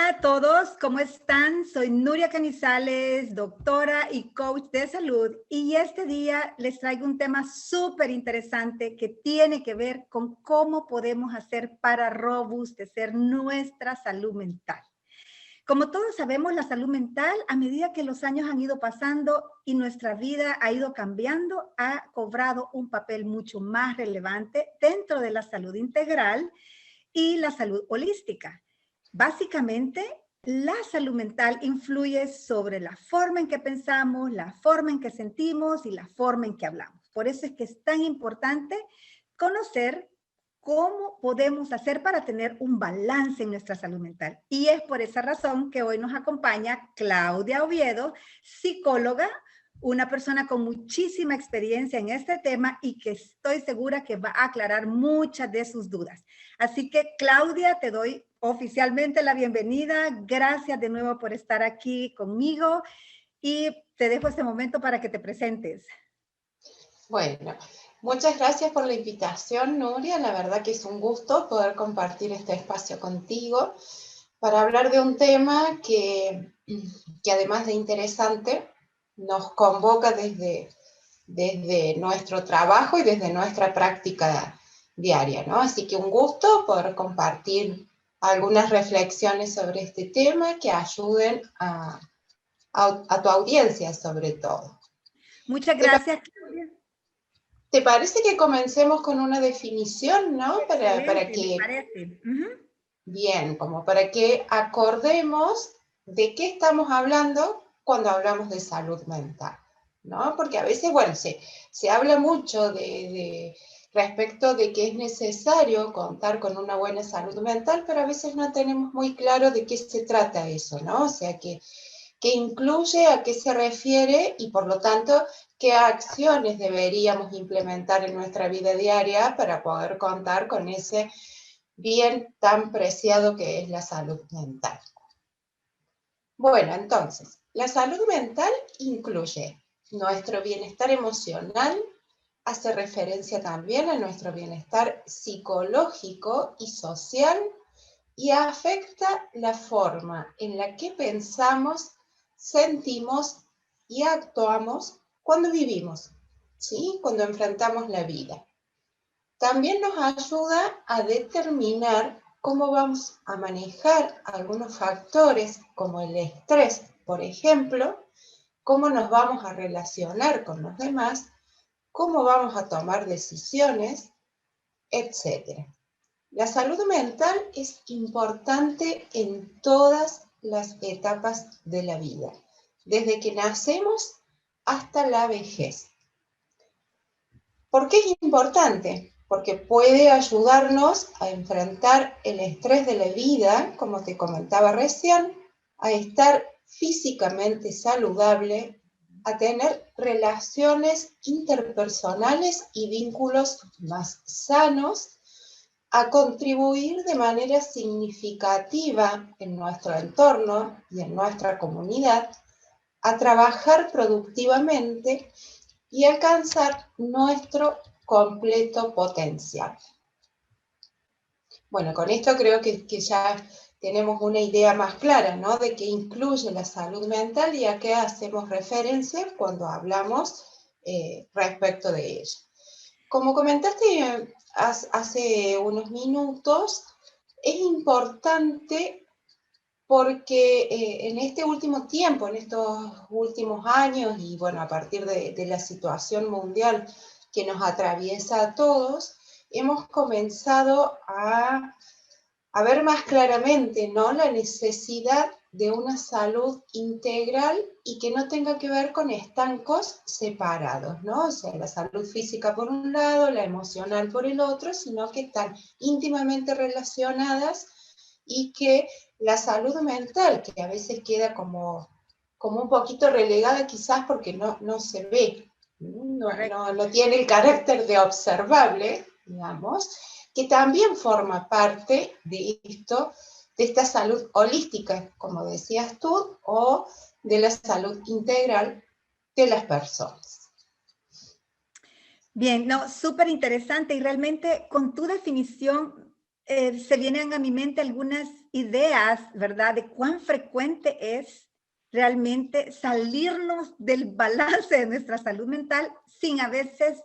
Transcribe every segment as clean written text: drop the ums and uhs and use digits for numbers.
Hola a todos, ¿cómo están? Soy Nuria Canizales, doctora y coach de salud, y este día les traigo un tema súper interesante que tiene que ver con cómo podemos hacer para robustecer nuestra salud mental. Como todos sabemos, la salud mental, a medida que los años han ido pasando y nuestra vida ha ido cambiando, ha cobrado un papel mucho más relevante dentro de la salud integral y la salud holística. Básicamente, la salud mental influye sobre la forma en que pensamos, la forma en que sentimos y la forma en que hablamos. Por eso es que es tan importante conocer cómo podemos hacer para tener un balance en nuestra salud mental. Y es por esa razón que hoy nos acompaña Claudia Oviedo, psicóloga, una persona con muchísima experiencia en este tema y que estoy segura que va a aclarar muchas de sus dudas. Así que, Claudia, te doy oficialmente la bienvenida. Gracias de nuevo por estar aquí conmigo y te dejo este momento para que te presentes. Bueno, muchas gracias por la invitación, Nuria. La verdad que es un gusto poder compartir este espacio contigo para hablar de un tema que además de interesante, nos convoca desde nuestro trabajo y desde nuestra práctica diaria, ¿no? Así que un gusto poder compartir algunas reflexiones sobre este tema que ayuden a tu audiencia sobre todo. Muchas gracias, Claudia. ¿Te parece que comencemos con una definición, ¿no? Para Excelente, me que, parece. bien, como para que acordemos de qué estamos hablando cuando hablamos de salud mental, ¿no? Porque a veces, bueno, se habla mucho respecto de que es necesario contar con una buena salud mental, pero a veces no tenemos muy claro de qué se trata eso, ¿no? O sea, qué incluye, a qué se refiere y por lo tanto qué acciones deberíamos implementar en nuestra vida diaria para poder contar con ese bien tan preciado que es la salud mental. Bueno, entonces, la salud mental incluye nuestro bienestar emocional, hace referencia también a nuestro bienestar psicológico y social y afecta la forma en la que pensamos, sentimos y actuamos cuando vivimos, ¿sí? Cuando enfrentamos la vida. También nos ayuda a determinar cómo vamos a manejar algunos factores como el estrés, por ejemplo, cómo nos vamos a relacionar con los demás, cómo vamos a tomar decisiones, etc. La salud mental es importante en todas las etapas de la vida, desde que nacemos hasta la vejez. ¿Por qué es importante? Porque puede ayudarnos a enfrentar el estrés de la vida, como te comentaba recién, a estar físicamente saludable, a tener relaciones interpersonales y vínculos más sanos, a contribuir de manera significativa en nuestro entorno y en nuestra comunidad, a trabajar productivamente y alcanzar nuestro completo potencial. Bueno, con esto creo que ya tenemos una idea más clara, ¿no? De qué incluye la salud mental y a qué hacemos referencia cuando hablamos respecto de ella. Como comentaste hace unos minutos, es importante porque en este último tiempo, en estos últimos años, y bueno, a partir de la situación mundial que nos atraviesa a todos, hemos comenzado a ver más claramente, ¿no? La necesidad de una salud integral y que no tenga que ver con estancos separados, ¿no? O sea, la salud física por un lado, la emocional por el otro, sino que están íntimamente relacionadas y que la salud mental, que a veces queda como un poquito relegada quizás porque no se ve, no tiene el carácter de observable, digamos, que también forma parte de esto, de esta salud holística, como decías tú, o de la salud integral de las personas. Bien, no, súper interesante y realmente con tu definición se vienen a mi mente algunas ideas, ¿verdad? De cuán frecuente es realmente salirnos del balance de nuestra salud mental sin a veces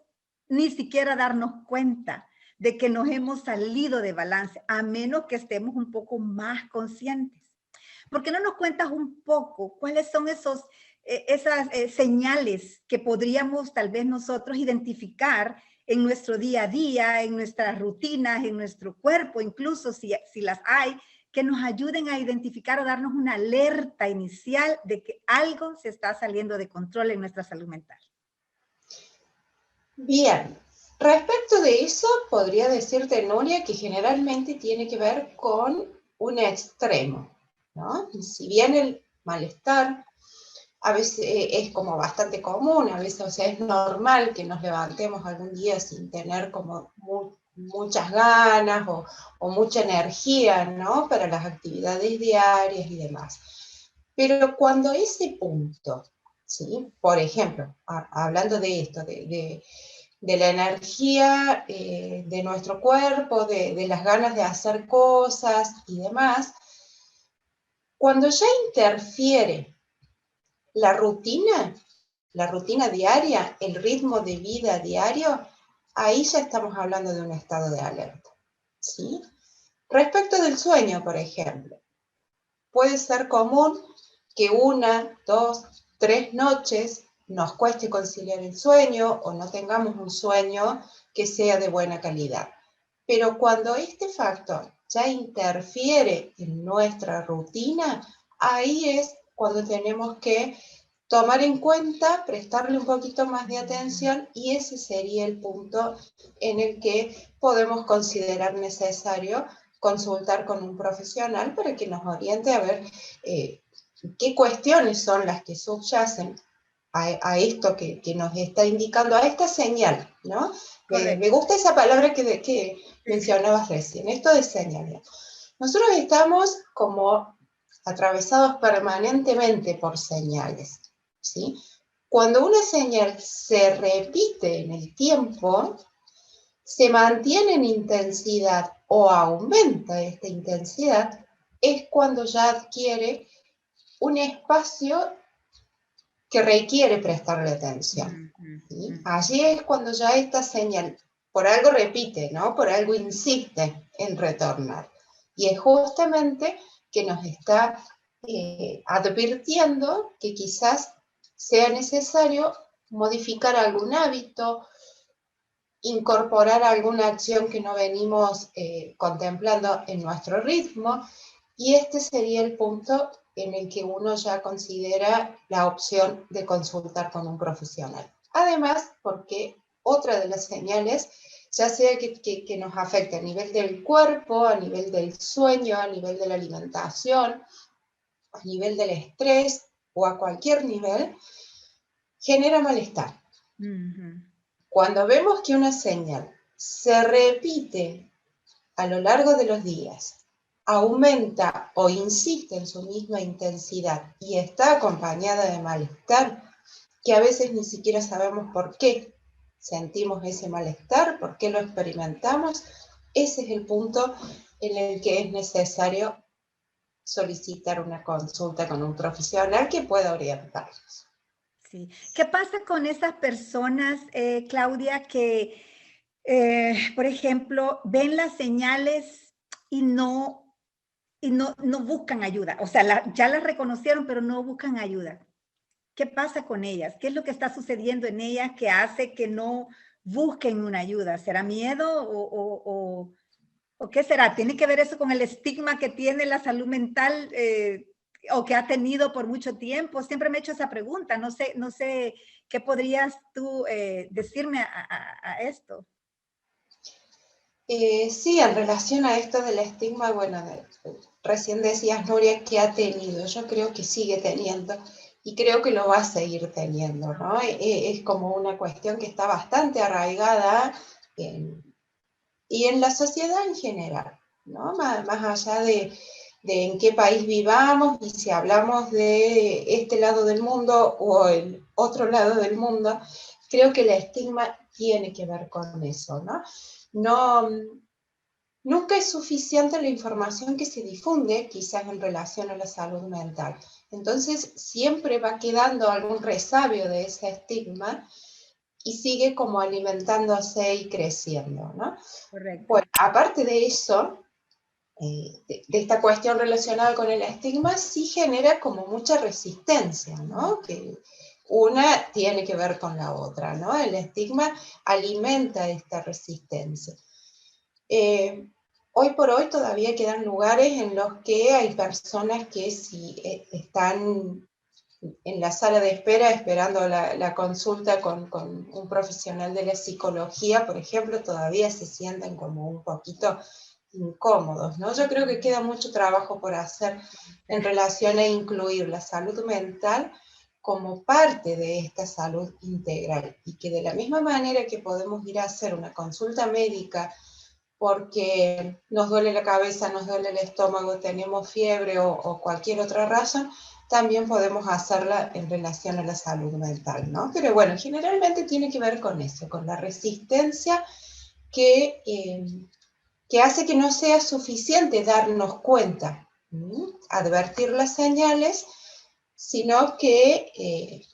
ni siquiera darnos cuenta de que nos hemos salido de balance, a menos que estemos un poco más conscientes. ¿Por qué no nos cuentas un poco cuáles son esas señales que podríamos tal vez nosotros identificar en nuestro día a día, en nuestras rutinas, en nuestro cuerpo, incluso si las hay, que nos ayuden a identificar o darnos una alerta inicial de que algo se está saliendo de control en nuestra salud mental? Bien, respecto de eso, podría decirte, Nuria, que generalmente tiene que ver con un extremo, ¿no? Si bien el malestar a veces es como bastante común, a veces, o sea, es normal que nos levantemos algún día sin tener como muchas ganas o mucha energía, ¿no? Para las actividades diarias y demás. Pero cuando ese punto, ¿sí? Por ejemplo, hablando de esto, de la energía de nuestro cuerpo, de las ganas de hacer cosas y demás, cuando ya interfiere la rutina diaria, el ritmo de vida diario, ahí ya estamos hablando de un estado de alerta, ¿sí? Respecto del sueño, por ejemplo, puede ser común que 1, 2, 3 noches nos cueste conciliar el sueño o no tengamos un sueño que sea de buena calidad. Pero cuando este factor ya interfiere en nuestra rutina, ahí es cuando tenemos que tomar en cuenta, prestarle un poquito más de atención, y ese sería el punto en el que podemos considerar necesario consultar con un profesional para que nos oriente a ver qué cuestiones son las que subyacen a esto que nos está indicando, a esta señal, ¿no? Me gusta esa palabra que mencionabas recién, esto de señal. Nosotros estamos como atravesados permanentemente por señales, ¿sí? Cuando una señal se repite en el tiempo, se mantiene en intensidad o aumenta esta intensidad, es cuando ya adquiere un espacio que requiere prestarle atención, ¿sí? Allí es cuando ya esta señal por algo repite, ¿no? Por algo insiste en retornar. Y es justamente que nos está advirtiendo que quizás sea necesario modificar algún hábito, incorporar alguna acción que no venimos contemplando en nuestro ritmo, y este sería el punto en el que uno ya considera la opción de consultar con un profesional. Además, porque otra de las señales, ya sea que nos afecte a nivel del cuerpo, a nivel del sueño, a nivel de la alimentación, a nivel del estrés o a cualquier nivel, genera malestar. Cuando vemos que una señal se repite a lo largo de los días, aumenta o insiste en su misma intensidad y está acompañada de malestar, que a veces ni siquiera sabemos por qué sentimos ese malestar, por qué lo experimentamos, ese es el punto en el que es necesario solicitar una consulta con un profesional que pueda orientarnos. Sí. ¿Qué pasa con esas personas, Claudia, que, por ejemplo, ven las señales y no buscan ayuda? O sea, ya las reconocieron, pero no buscan ayuda. ¿Qué pasa con ellas? ¿Qué es lo que está sucediendo en ellas que hace que no busquen una ayuda? ¿Será miedo o qué será? ¿Tiene que ver eso con el estigma que tiene la salud mental o que ha tenido por mucho tiempo? Siempre me he hecho esa pregunta. No sé qué podrías tú decirme a esto. Sí, en relación a esto del estigma, bueno, recién decías, Nuria, que ha tenido, yo creo que sigue teniendo y creo que lo va a seguir teniendo, ¿no? Es como una cuestión que está bastante arraigada y en la sociedad en general, ¿no? Más allá de en qué país vivamos y si hablamos de este lado del mundo o el otro lado del mundo, creo que el estigma tiene que ver con eso, ¿no? nunca es suficiente la información que se difunde, quizás en relación a la salud mental. Entonces, siempre va quedando algún resabio de ese estigma y sigue como alimentándose y creciendo, ¿no? Correcto. Bueno, aparte de eso, de esta cuestión relacionada con el estigma, sí genera como mucha resistencia, ¿no? Que una tiene que ver con la otra, ¿no? El estigma alimenta esta resistencia. Hoy por hoy todavía quedan lugares en los que hay personas que si están en la sala de espera esperando la consulta con un profesional de la psicología, por ejemplo, todavía se sienten como un poquito incómodos, ¿no? Yo creo que queda mucho trabajo por hacer en relación a incluir la salud mental como parte de esta salud integral, y que de la misma manera que podemos ir a hacer una consulta médica porque nos duele la cabeza, nos duele el estómago, tenemos fiebre o cualquier otra razón, también podemos hacerla en relación a la salud mental, ¿no? Pero bueno, generalmente tiene que ver con eso, con la resistencia que hace que no sea suficiente darnos cuenta, advertir las señales, sino que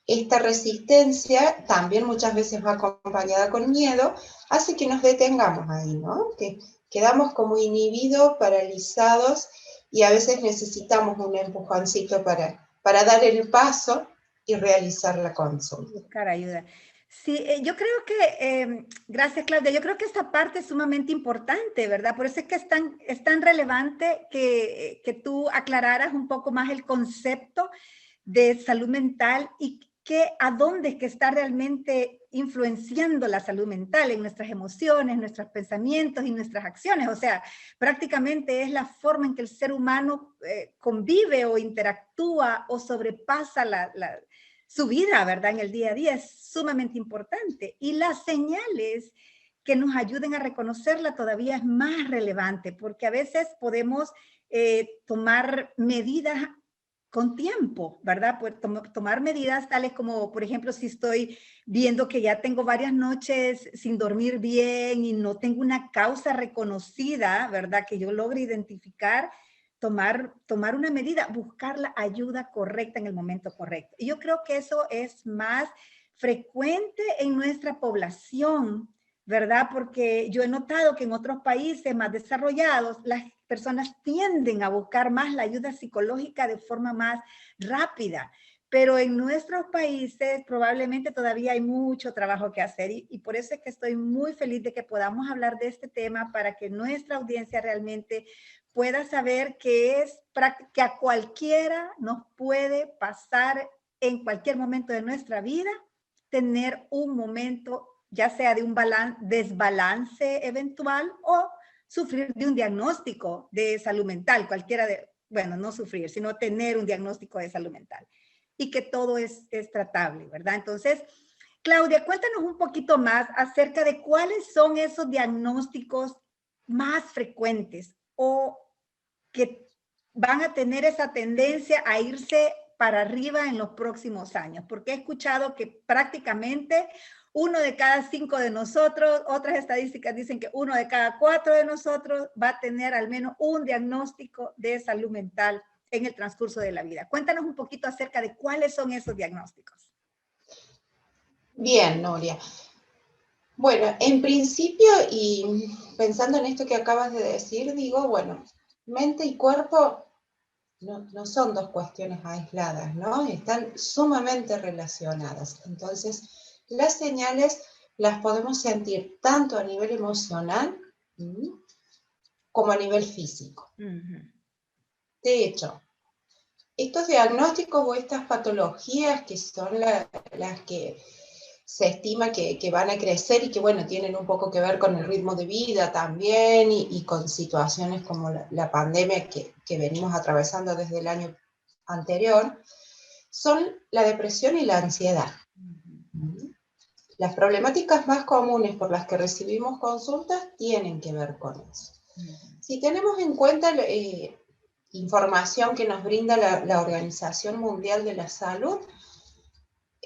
esta resistencia también muchas veces va acompañada con miedo, hace que nos detengamos ahí, ¿no? Que quedamos como inhibidos, paralizados, y a veces necesitamos un empujoncito para dar el paso y realizar la consulta. Buscar ayuda. Sí, yo creo que, gracias Claudia, yo creo que esta parte es sumamente importante, ¿verdad? Por eso es que es tan relevante que tú aclararas un poco más el concepto de salud mental y a dónde es que está realmente influenciando la salud mental en nuestras emociones, nuestros pensamientos y nuestras acciones. O sea, prácticamente es la forma en que el ser humano convive o interactúa o sobrepasa su vida, ¿verdad? En el día a día es sumamente importante. Y las señales que nos ayuden a reconocerla todavía es más relevante, porque a veces podemos tomar medidas con tiempo, ¿verdad? Pues tomar medidas tales como, por ejemplo, si estoy viendo que ya tengo varias noches sin dormir bien y no tengo una causa reconocida, ¿verdad? Que yo logre identificar, tomar una medida, buscar la ayuda correcta en el momento correcto. Y yo creo que eso es más frecuente en nuestra población, ¿verdad? Porque yo he notado que en otros países más desarrollados, las personas tienden a buscar más la ayuda psicológica de forma más rápida. Pero en nuestros países probablemente todavía hay mucho trabajo que hacer y por eso es que estoy muy feliz de que podamos hablar de este tema para que nuestra audiencia realmente pueda saber que a cualquiera nos puede pasar en cualquier momento de nuestra vida, tener un momento ya sea de un desbalance eventual o sufrir de un diagnóstico de salud mental, bueno, no sufrir, sino tener un diagnóstico de salud mental y que todo es tratable, ¿verdad? Entonces, Claudia, cuéntanos un poquito más acerca de cuáles son esos diagnósticos más frecuentes o que van a tener esa tendencia a irse para arriba en los próximos años, porque he escuchado que prácticamente 1 de cada 5 de nosotros, otras estadísticas dicen que 1 de cada 4 de nosotros va a tener al menos un diagnóstico de salud mental en el transcurso de la vida. Cuéntanos un poquito acerca de cuáles son esos diagnósticos. Bien, Nuria. Bueno, en principio, y pensando en esto que acabas de decir, digo, bueno, mente y cuerpo no son dos cuestiones aisladas, ¿no? Están sumamente relacionadas. Entonces, las señales las podemos sentir tanto a nivel emocional como a nivel físico. De hecho, estos diagnósticos o estas patologías que son las que se estima que van a crecer y que, bueno, tienen un poco que ver con el ritmo de vida también y con situaciones como la pandemia que venimos atravesando desde el año anterior, son la depresión y la ansiedad. Las problemáticas más comunes por las que recibimos consultas tienen que ver con eso. Si tenemos en cuenta información que nos brinda la Organización Mundial de la Salud,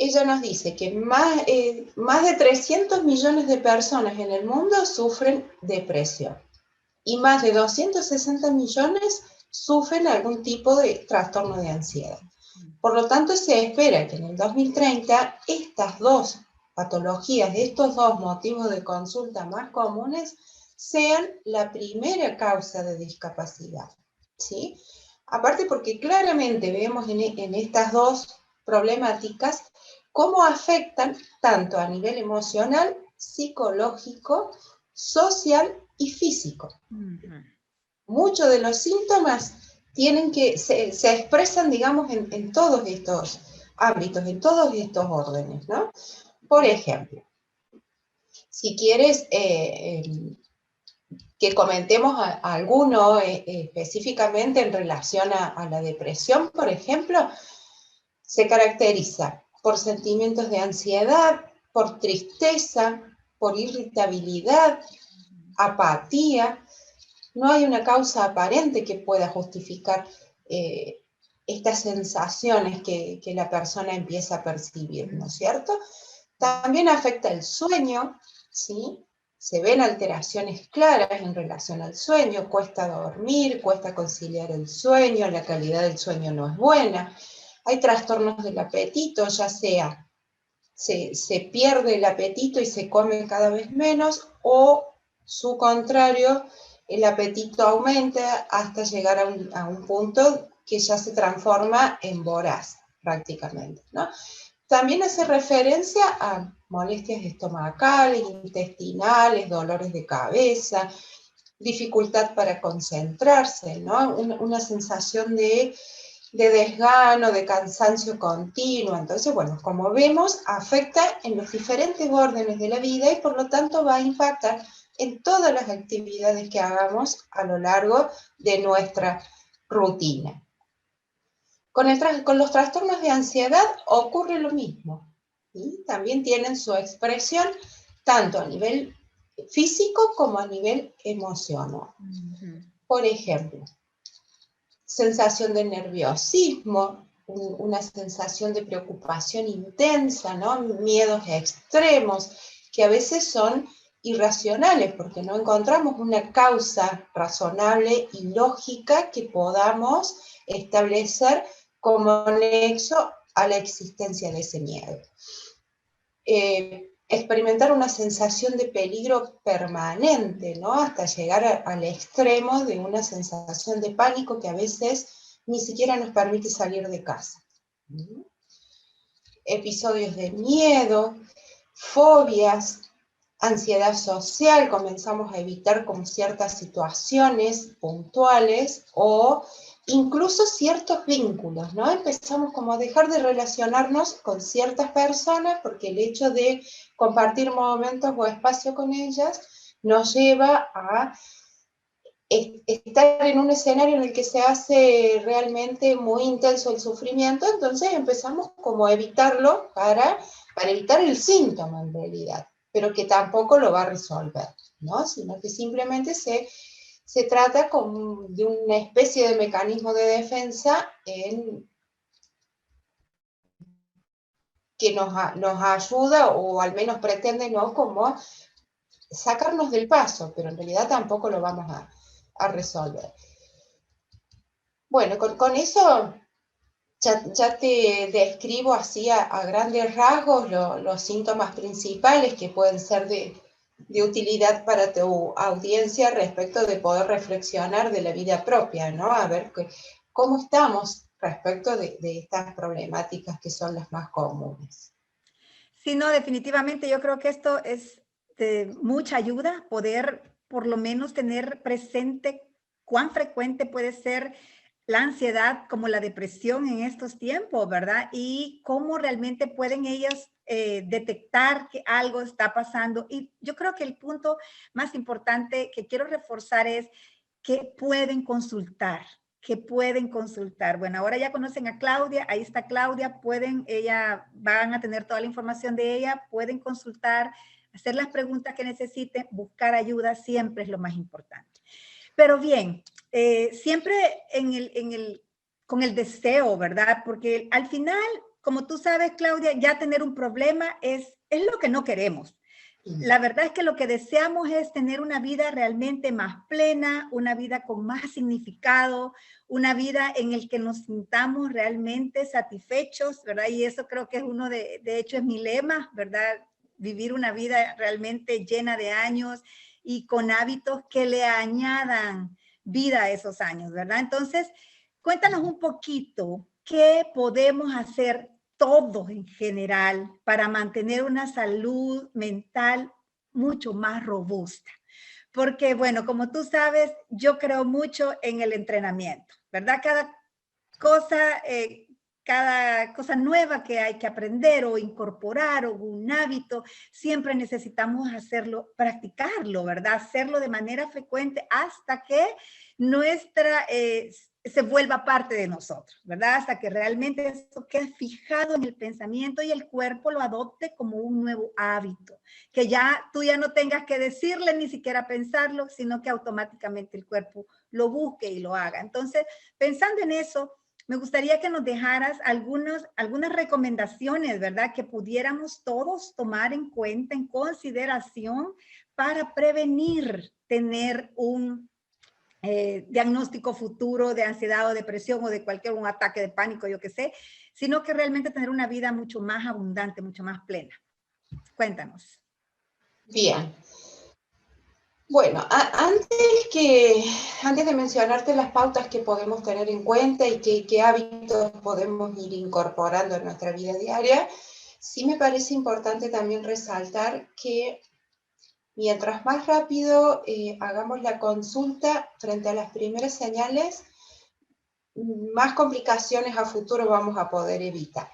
ella nos dice que más de 300 millones de personas en el mundo sufren depresión. y más de 260 millones sufren algún tipo de trastorno de ansiedad. Por lo tanto, se espera que en el 2030 estas dos patologías, estos dos motivos de consulta más comunes, sean la primera causa de discapacidad, ¿sí? Aparte porque claramente vemos en estas dos problemáticas cómo afectan tanto a nivel emocional, psicológico, social y físico. Muchos de los síntomas se expresan, digamos, en todos estos ámbitos, en todos estos órdenes, ¿no? Por ejemplo, si quieres que comentemos alguno específicamente en relación a la depresión, por ejemplo, se caracteriza por sentimientos de ansiedad, por tristeza, por irritabilidad, apatía. No hay una causa aparente que pueda justificar estas sensaciones que la persona empieza a percibir, ¿no es cierto? También afecta el sueño, ¿sí? Se ven alteraciones claras en relación al sueño, cuesta dormir, cuesta conciliar el sueño, la calidad del sueño no es buena. Hay trastornos del apetito, ya sea se pierde el apetito y se come cada vez menos, o su contrario, el apetito aumenta hasta llegar a un punto que ya se transforma en voraz, prácticamente, ¿no? También hace referencia a molestias estomacales, intestinales, dolores de cabeza, dificultad para concentrarse, ¿no? Una sensación de desgano, de cansancio continuo. Entonces, bueno, como vemos, afecta en los diferentes órdenes de la vida y por lo tanto va a impactar en todas las actividades que hagamos a lo largo de nuestra rutina. Con los trastornos de ansiedad ocurre lo mismo. ¿Sí? También tienen su expresión tanto a nivel físico como a nivel emocional. Por ejemplo, sensación de nerviosismo, una sensación de preocupación intensa, ¿no? Miedos extremos, que a veces son irracionales, porque no encontramos una causa razonable y lógica que podamos establecer como nexo a la existencia de ese miedo. Experimentar una sensación de peligro permanente, ¿no? Hasta llegar al extremo de una sensación de pánico que a veces ni siquiera nos permite salir de casa. Episodios de miedo, fobias, ansiedad social, comenzamos a evitar como ciertas situaciones puntuales o incluso ciertos vínculos, ¿no? Empezamos como a dejar de relacionarnos con ciertas personas porque el hecho de compartir momentos o espacio con ellas nos lleva a estar en un escenario en el que se hace realmente muy intenso el sufrimiento, entonces empezamos como a evitarlo para evitar el síntoma en realidad, pero que tampoco lo va a resolver, ¿no? Sino que simplemente se trata de una especie de mecanismo de defensa que nos ayuda, o al menos pretende, ¿no? Como sacarnos del paso, pero en realidad tampoco lo vamos a resolver. Bueno, con eso ya te describo así a grandes rasgos los síntomas principales que pueden ser de utilidad para tu audiencia respecto de poder reflexionar de la vida propia, ¿no? A ver cómo estamos respecto de estas problemáticas que son las más comunes. Sí, no, definitivamente yo creo que esto es de mucha ayuda, poder por lo menos tener presente cuán frecuente puede ser la ansiedad como la depresión en estos tiempos, ¿verdad? Y cómo realmente pueden ellas detectar que algo está pasando. Y yo creo que el punto más importante que quiero reforzar es que pueden consultar, que pueden consultar. Bueno, ahora ya conocen a Claudia, ahí está Claudia, van a tener toda la información de ella, pueden consultar, hacer las preguntas que necesiten, buscar ayuda, siempre es lo más importante. Pero bien, siempre con el deseo, ¿verdad? Porque al final, como tú sabes, Claudia, ya tener un problema es lo que no queremos. la verdad es que lo que deseamos es tener una vida realmente más plena, una vida con más significado, una vida en el que nos sintamos realmente satisfechos, ¿verdad? Y eso creo que es uno de hecho es mi lema, ¿verdad? Vivir una vida realmente llena de años y con hábitos que le añadan vida a esos años, ¿verdad? Entonces, cuéntanos un poquito qué podemos hacer todos en general para mantener una salud mental mucho más robusta. Porque, bueno, como tú sabes, yo creo mucho en el entrenamiento, ¿verdad? Cada cosa nueva que hay que aprender o incorporar o un hábito, siempre necesitamos hacerlo, practicarlo, ¿verdad? Hacerlo de manera frecuente hasta que nuestra se vuelva parte de nosotros, ¿verdad? Hasta que realmente eso quede fijado en el pensamiento y el cuerpo lo adopte como un nuevo hábito, que ya tú ya no tengas que decirle ni siquiera pensarlo, sino que automáticamente el cuerpo lo busque y lo haga. Entonces, pensando en eso, me gustaría que nos dejaras algunas recomendaciones, ¿verdad? Que pudiéramos todos tomar en cuenta, en consideración, para prevenir tener un diagnóstico futuro de ansiedad o depresión o de un ataque de pánico, yo qué sé, sino que realmente tener una vida mucho más abundante, mucho más plena. Cuéntanos. Bien. Bueno, antes de mencionarte las pautas que podemos tener en cuenta y qué hábitos podemos ir incorporando en nuestra vida diaria, sí me parece importante también resaltar que mientras más rápido hagamos la consulta frente a las primeras señales, más complicaciones a futuro vamos a poder evitar.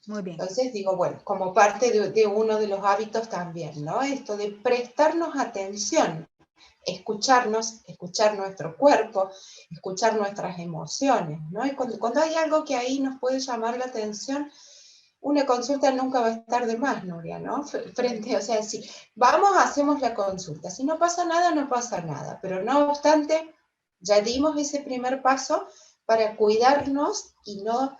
Muy bien. Entonces digo, bueno, como parte de uno de los hábitos también, ¿no? Esto de prestarnos atención, escucharnos, escuchar nuestro cuerpo, escuchar nuestras emociones, ¿no? Y cuando hay algo que ahí nos puede llamar la atención, una consulta nunca va a estar de más, Nuria, ¿no? O sea, si vamos, hacemos la consulta. Si no pasa nada, no pasa nada. Pero no obstante, ya dimos ese primer paso para cuidarnos y no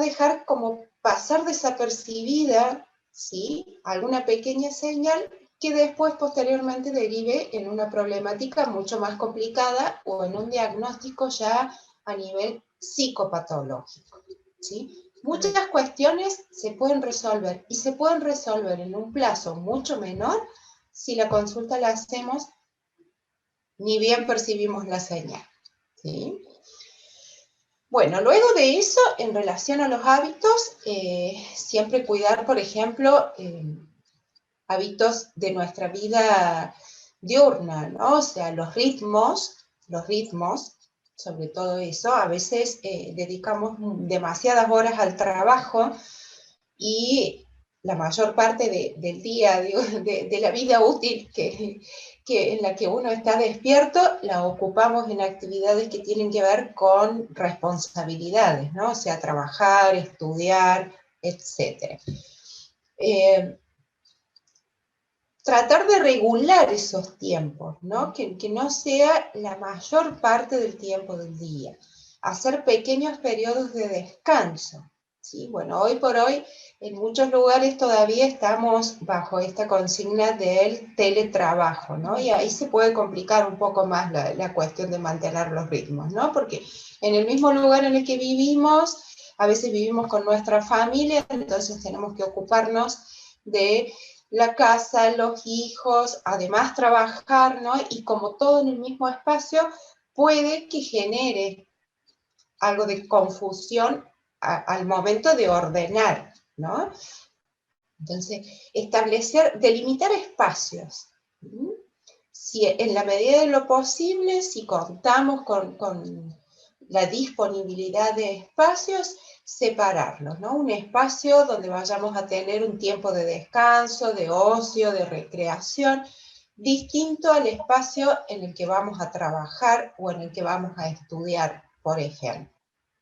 dejar como pasar desapercibida, ¿sí? Alguna pequeña señal que después posteriormente derive en una problemática mucho más complicada o en un diagnóstico ya a nivel psicopatológico, ¿sí? Muchas cuestiones se pueden resolver y se pueden resolver en un plazo mucho menor si la consulta la hacemos ni bien percibimos la señal, ¿sí? Bueno, luego de eso, en relación a los hábitos, siempre cuidar, por ejemplo, hábitos de nuestra vida diurna, ¿no? O sea, los ritmos, sobre todo eso, a veces dedicamos demasiadas horas al trabajo y la mayor parte del día, digo, de la vida útil en la que uno está despierto, la ocupamos en actividades que tienen que ver con responsabilidades, ¿no? O sea, trabajar, estudiar, etc. Tratar de regular esos tiempos, ¿no? Que no sea la mayor parte del tiempo del día. Hacer pequeños periodos de descanso, ¿sí? Bueno, hoy por hoy en muchos lugares todavía estamos bajo esta consigna del teletrabajo, ¿no? Y ahí se puede complicar un poco más la cuestión de mantener los ritmos, ¿no? Porque en el mismo lugar en el que vivimos, a veces vivimos con nuestra familia, entonces tenemos que ocuparnos de la casa, los hijos, además trabajar, ¿no? Y como todo en el mismo espacio, puede que genere algo de confusión al momento de ordenar, ¿no? Entonces, delimitar espacios. Si en la medida de lo posible, si contamos con la disponibilidad de espacios, separarlos, ¿no? Un espacio donde vayamos a tener un tiempo de descanso, de ocio, de recreación, distinto al espacio en el que vamos a trabajar o en el que vamos a estudiar, por ejemplo,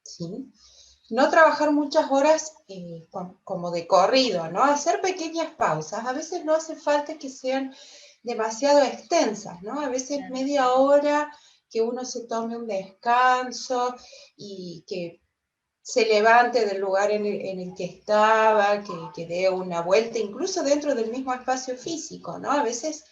¿sí? No trabajar muchas horas como de corrido, ¿no? Hacer pequeñas pausas. A veces no hace falta que sean demasiado extensas, ¿no? A veces media hora que uno se tome un descanso y que se levante del lugar en el que estaba, que dé una vuelta, incluso dentro del mismo espacio físico, ¿no? A veces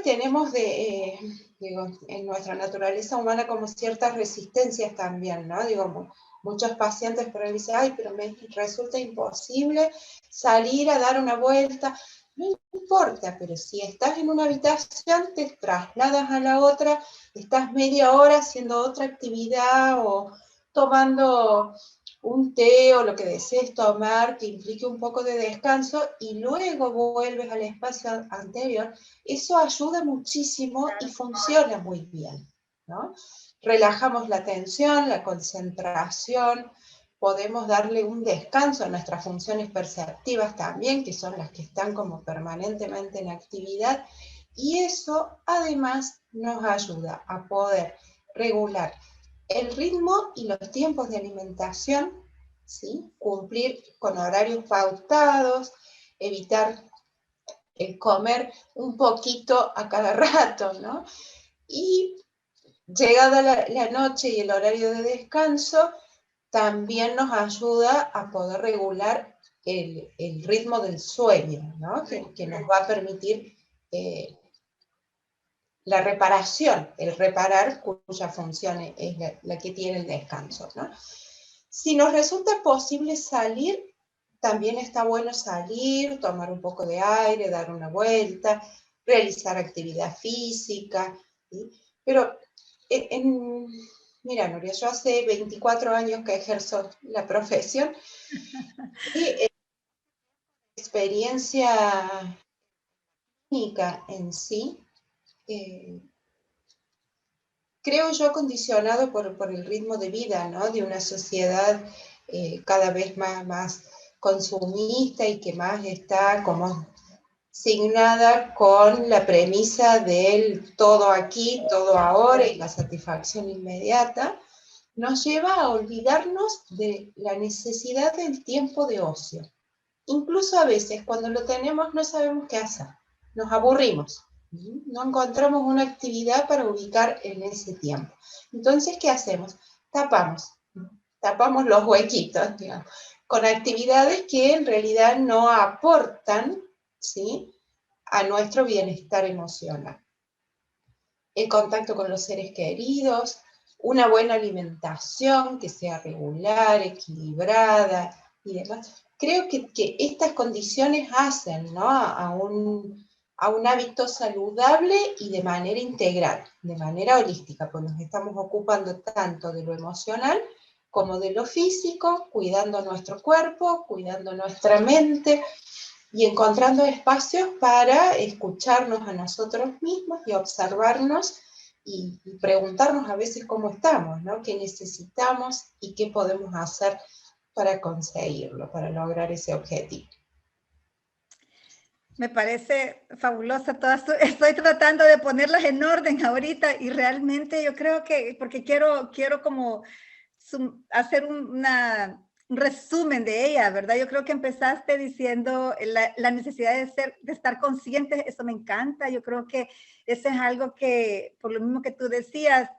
tenemos digo, en nuestra naturaleza humana como ciertas resistencias también, ¿no? Digo, muchos pacientes por ahí dicen, ay, pero me resulta imposible salir a dar una vuelta. No importa, pero si estás en una habitación, te trasladas a la otra, estás media hora haciendo otra actividad o tomando un té o lo que desees tomar que implique un poco de descanso y luego vuelves al espacio anterior, eso ayuda muchísimo y funciona muy bien, ¿no? Relajamos la tensión, la concentración, podemos darle un descanso a nuestras funciones perceptivas también, que son las que están como permanentemente en actividad, y eso además nos ayuda a poder regular el ritmo y los tiempos de alimentación, ¿sí? Cumplir con horarios pautados, evitar comer un poquito a cada rato, ¿no? Y llegada la noche y el horario de descanso, también nos ayuda a poder regular el ritmo del sueño, ¿no? Que nos va a permitir la reparación, el reparar cuya función es la que tiene el descanso, ¿no? Si nos resulta posible salir, también está bueno salir, tomar un poco de aire, dar una vuelta, realizar actividad física, ¿sí? Pero, mira, Nuria, yo hace 24 años que ejerzo la profesión y experiencia clínica en sí, creo yo condicionado por el ritmo de vida, ¿no? De una sociedad cada vez más consumista y que más está como signada con la premisa del todo aquí, todo ahora y la satisfacción inmediata, nos lleva a olvidarnos de la necesidad del tiempo de ocio. Incluso a veces cuando lo tenemos no sabemos qué hacer, nos aburrimos, no encontramos una actividad para ubicar en ese tiempo. Entonces, ¿qué hacemos? Tapamos los huequitos, digamos, con actividades que en realidad no aportan, ¿sí?, a nuestro bienestar emocional. El contacto con los seres queridos, una buena alimentación que sea regular, equilibrada y demás. Creo que estas condiciones hacen, ¿no?, a un hábito saludable y de manera integral, de manera holística, pues nos estamos ocupando tanto de lo emocional como de lo físico, cuidando nuestro cuerpo, cuidando nuestra mente y encontrando espacios para escucharnos a nosotros mismos y observarnos y preguntarnos a veces cómo estamos, ¿no? ¿Qué necesitamos y qué podemos hacer para conseguirlo, para lograr ese objetivo? Me parece fabulosa todas. Estoy tratando de ponerlas en orden ahorita y realmente yo creo que, porque quiero como hacer un resumen de ella, ¿verdad? Yo creo que empezaste diciendo la necesidad de estar conscientes, eso me encanta. Yo creo que eso es algo que, por lo mismo que tú decías,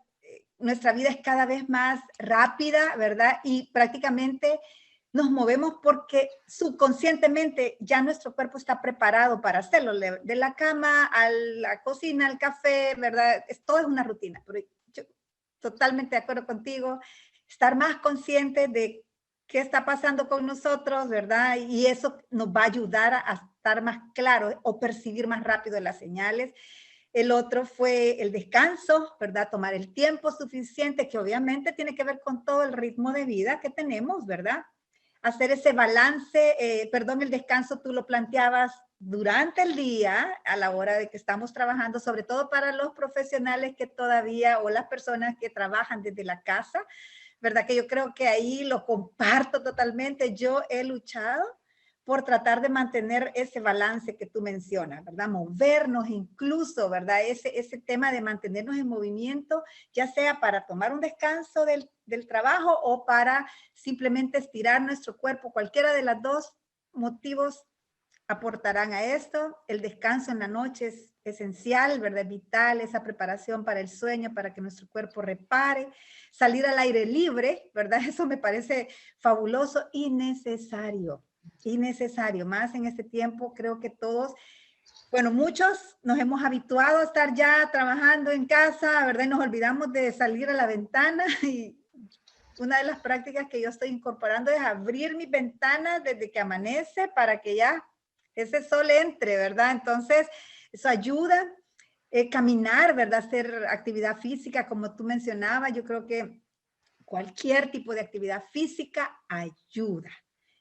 nuestra vida es cada vez más rápida, ¿verdad? Y prácticamente nos movemos porque subconscientemente ya nuestro cuerpo está preparado para hacerlo, de la cama a la cocina, al café, ¿verdad? Todo es una rutina, pero yo totalmente de acuerdo contigo, estar más consciente de qué está pasando con nosotros, ¿verdad? Y eso nos va a ayudar a estar más claro o percibir más rápido las señales. El otro fue el descanso, ¿verdad? Tomar el tiempo suficiente, que obviamente tiene que ver con todo el ritmo de vida que tenemos, ¿verdad? Hacer ese balance, el descanso tú lo planteabas durante el día, a la hora de que estamos trabajando, sobre todo para los profesionales que todavía, o las personas que trabajan desde la casa, ¿verdad? Que yo creo que ahí lo comparto totalmente. Yo he luchado por tratar de mantener ese balance que tú mencionas, ¿verdad? Movernos incluso, ¿verdad? Ese tema de mantenernos en movimiento, ya sea para tomar un descanso del trabajo o para simplemente estirar nuestro cuerpo, cualquiera de los dos motivos aportarán a esto. El descanso en la noche es esencial, ¿verdad? Es vital, esa preparación para el sueño, para que nuestro cuerpo repare. Salir al aire libre, ¿verdad? Eso me parece fabuloso y necesario. Y necesario, más en este tiempo, creo que todos, bueno, muchos nos hemos habituado a estar ya trabajando en casa, ¿verdad? Y nos olvidamos de salir a la ventana y una de las prácticas que yo estoy incorporando es abrir mis ventanas desde que amanece para que ya ese sol entre, ¿verdad? Entonces, eso ayuda. Caminar, ¿verdad? Hacer actividad física, como tú mencionabas, yo creo que cualquier tipo de actividad física ayuda.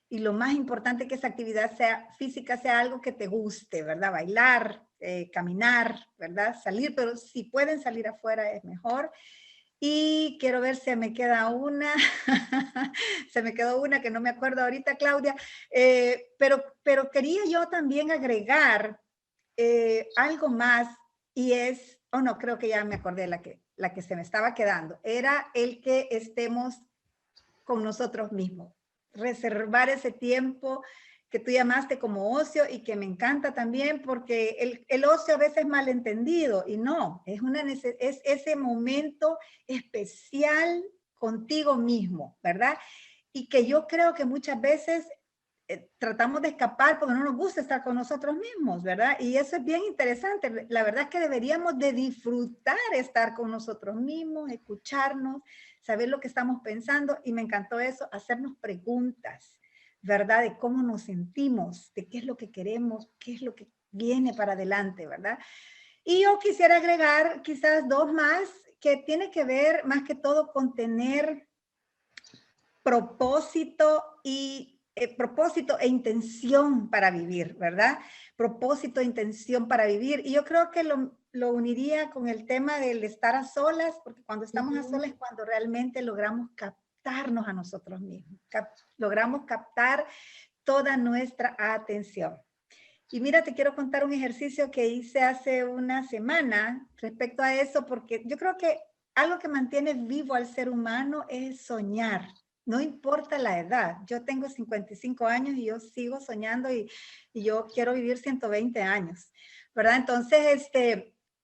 Y lo más importante es que esa actividad física sea algo que te guste, ¿verdad? Bailar, caminar, ¿verdad? Salir, pero si pueden salir afuera es mejor. Y quiero ver si me queda una, se me quedó una que no me acuerdo ahorita, Claudia, pero quería yo también agregar algo más y es, no, creo que ya me acordé la que se me estaba quedando, era el que estemos con nosotros mismos, reservar ese tiempo que tú llamaste como ocio y que me encanta también porque el ocio a veces es malentendido y no, es ese momento especial contigo mismo, ¿verdad? Y que yo creo que muchas veces tratamos de escapar porque no nos gusta estar con nosotros mismos, ¿verdad? Y eso es bien interesante. La verdad es que deberíamos de disfrutar estar con nosotros mismos, escucharnos, saber lo que estamos pensando y me encantó eso, hacernos preguntas, ¿verdad? De cómo nos sentimos, de qué es lo que queremos, qué es lo que viene para adelante, ¿verdad? Y yo quisiera agregar quizás dos más que tiene que ver más que todo con tener propósito propósito e intención para vivir, ¿verdad? Propósito e intención para vivir. Y yo creo que lo uniría con el tema del estar a solas, porque cuando estamos a solas es cuando realmente logramos captarnos a nosotros mismos, logramos captar toda nuestra atención. Y mira, te quiero contar un ejercicio que hice hace una semana respecto a eso, porque yo creo que algo que mantiene vivo al ser humano es soñar. No importa la edad. Yo tengo 55 años y yo sigo soñando y yo quiero vivir 120 años, ¿verdad? Entonces,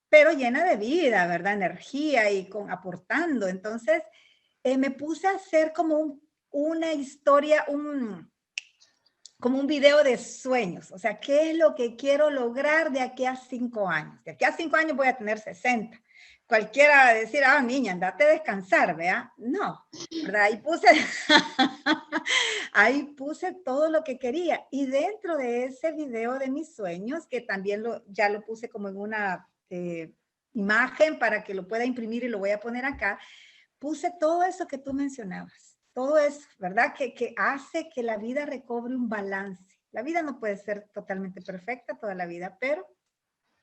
pero llena de vida, ¿verdad? Energía y aportando. Entonces, me puse a hacer como una historia, como un video de sueños, o sea, ¿qué es lo que quiero lograr de aquí a 5 años? De aquí a 5 años voy a tener 60. Cualquiera va a decir, niña, andate a descansar, ¿vea? No, ¿verdad? Ahí puse todo lo que quería. Y dentro de ese video de mis sueños, que también ya lo puse como en una imagen para que lo pueda imprimir y lo voy a poner acá, puse todo eso que tú mencionabas. Todo eso, ¿verdad? Que hace que la vida recobre un balance. La vida no puede ser totalmente perfecta toda la vida, pero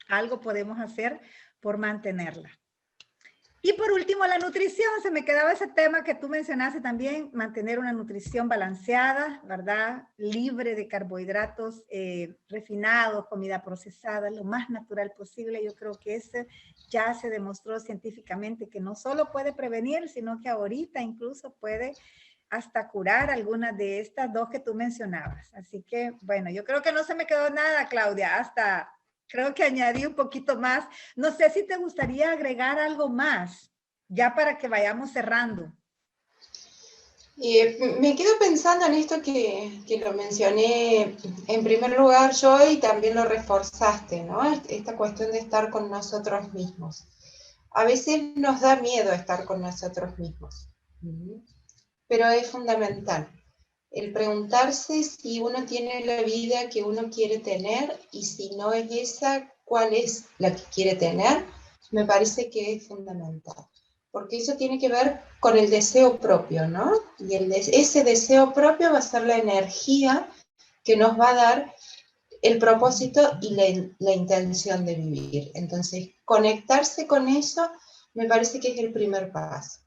algo podemos hacer por mantenerla. Y por último, la nutrición. Se me quedaba ese tema que tú mencionaste también, mantener una nutrición balanceada, ¿verdad? Libre de carbohidratos refinados, comida procesada, lo más natural posible. Yo creo que eso ya se demostró científicamente que no solo puede prevenir, sino que ahorita incluso puede hasta curar algunas de estas dos que tú mencionabas. Así que, bueno, yo creo que no se me quedó nada, Claudia, hasta creo que añadí un poquito más. No sé si te gustaría agregar algo más, ya para que vayamos cerrando. Me quedo pensando en esto que lo mencioné en primer lugar yo y también lo reforzaste, ¿no? Esta cuestión de estar con nosotros mismos. A veces nos da miedo estar con nosotros mismos, pero es fundamental el preguntarse si uno tiene la vida que uno quiere tener y si no es esa, ¿cuál es la que quiere tener? Me parece que es fundamental, porque eso tiene que ver con el deseo propio, ¿no? Y ese deseo propio va a ser la energía que nos va a dar el propósito y la intención de vivir. Entonces, conectarse con eso me parece que es el primer paso.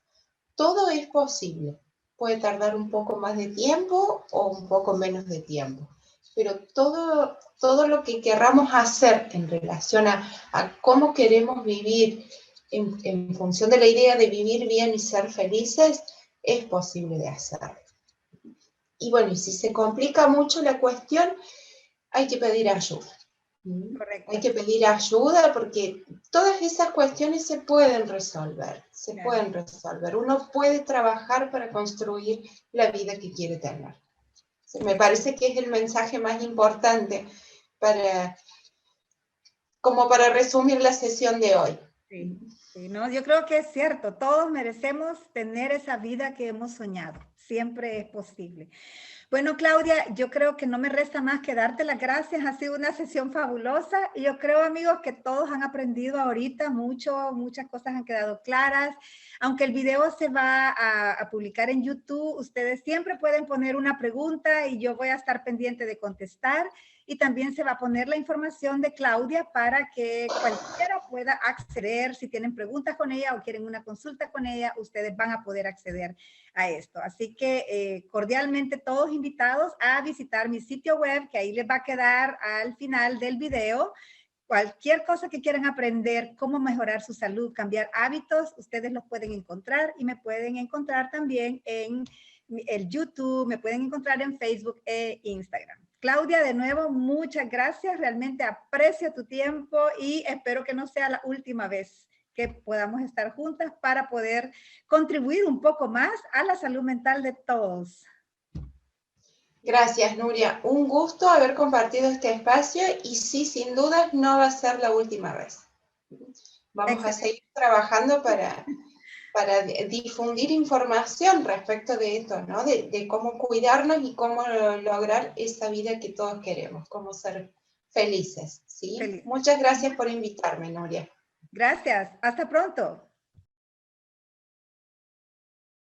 Todo es posible. Puede tardar un poco más de tiempo o un poco menos de tiempo, pero todo lo que querramos hacer en relación a cómo queremos vivir en función de la idea de vivir bien y ser felices, es posible de hacer. Y bueno, y si se complica mucho la cuestión, hay que pedir ayuda. Correcto. Hay que pedir ayuda porque todas esas cuestiones se pueden resolver, Uno puede trabajar para construir la vida que quiere tener. Me parece que es el mensaje más importante como para resumir la sesión de hoy. Sí, sí, no, yo creo que es cierto, todos merecemos tener esa vida que hemos soñado, siempre es posible. Bueno, Claudia, yo creo que no me resta más que darte las gracias. Ha sido una sesión fabulosa y yo creo, amigos, que todos han aprendido ahorita mucho, muchas cosas han quedado claras. Aunque el video se va a publicar en YouTube, ustedes siempre pueden poner una pregunta y yo voy a estar pendiente de contestar. Y también se va a poner la información de Claudia para que cualquiera pueda acceder. Si tienen preguntas con ella o quieren una consulta con ella, ustedes van a poder acceder a esto. Así que cordialmente todos invitados a visitar mi sitio web, que ahí les va a quedar al final del video. Cualquier cosa que quieran aprender, cómo mejorar su salud, cambiar hábitos, ustedes los pueden encontrar y me pueden encontrar también en el YouTube, me pueden encontrar en Facebook e Instagram. Claudia, de nuevo, muchas gracias. Realmente aprecio tu tiempo y espero que no sea la última vez que podamos estar juntas para poder contribuir un poco más a la salud mental de todos. Gracias, Nuria. Un gusto haber compartido este espacio y sí, sin dudas, no va a ser la última vez. Vamos a seguir trabajando para difundir información respecto de esto, ¿no? De cómo cuidarnos y cómo lograr esa vida que todos queremos, cómo ser felices, ¿sí? Feliz. Muchas gracias por invitarme, Nuria. Gracias. Hasta pronto.